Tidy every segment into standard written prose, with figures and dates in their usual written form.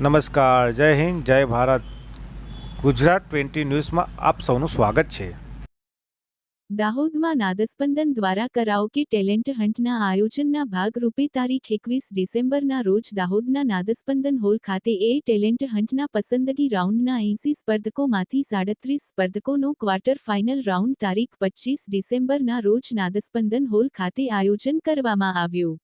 નમસ્કાર, જય હિન્દ, જય ભારત. ગુજરાત 20 ન્યૂઝમાં આપ સૌનું સ્વાગત છે. દાહોદમાં નાદસ્પંદન દ્વારા કરાઓકે ટેલેન્ટ હન્ટના આયોજનના ભાગરૂપે તારીખ 21 ડિસેમ્બરના રોજ દાહોદના નાદસ્પંદન હોલ ખાતે ટેલેન્ટ હન્ટના પસંદગી રાઉન્ડના 80 સ્પર્ધકોમાંથી 37 સ્પર્ધકોનો ક્વાર્ટર ફાઇનલ રાઉન્ડ તારીખ 25 ડિસેમ્બરના રોજ નાદસ્પંદન હોલ ખાતે આયોજન કરવામાં આવ્યું.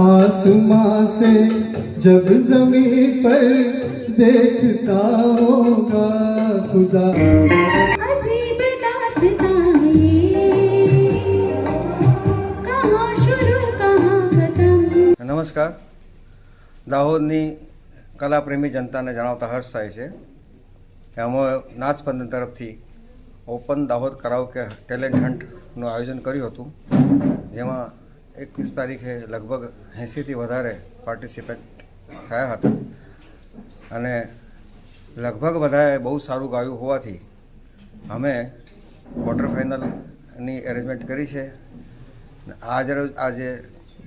आसमां से जब ज़मीन पर देखता होगा खुदा. अजीब दास्तान ये कहाँ शुरू कहाँ खत्म. નમસ્કાર. દાહોદની કલાપ્રેમી જનતાને જણાવતા હર્ષ થાય છે કે અમે નાદસ્પંદન તરફથી ઓપન દાહોદ કરાઓકે ટેલેન્ટ હન્ટનું આયોજન કર્યું હતું, જેમાં 21 તારીખે લગભગ 80થી વધારે પાર્ટિસિપેન્ટ થયા હતા અને લગભગ બધાએ બહુ સારું ગાયું હોવાથી અમે ક્વાર્ટર ફાઇનલની એરેન્જમેન્ટ કરી છે. આજે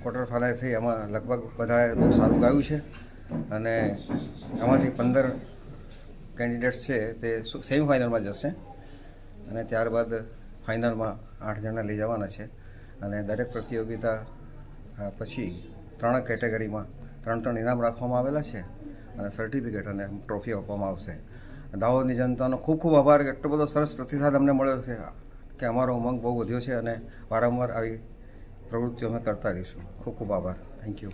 ક્વાર્ટર ફાઇનલ થઈ એમાં લગભગ બધાએ બહુ સારું ગાયું છે અને એમાંથી 15 કેન્ડિડેટ્સ છે તે સેમિફાઇનલમાં જશે અને ત્યારબાદ ફાઇનલમાં 8 જણા લઈ જવાના છે. અને દરેક પ્રતિયોગિતા પછી 3 કેટેગરીમાં 3 ઇનામ રાખવામાં આવેલા છે અને સર્ટિફિકેટ અને ટ્રોફી આપવામાં આવશે. દાહોદની જનતાનો ખૂબ ખૂબ આભાર. એટલો બધો સરસ પ્રતિસાદ અમને મળ્યો છે કે અમારો ઉમંગ બહુ વધ્યો છે અને વારંવાર આવી પ્રવૃત્તિઓ અમે કરતા રહીશું. ખૂબ ખૂબ આભાર. Thank you.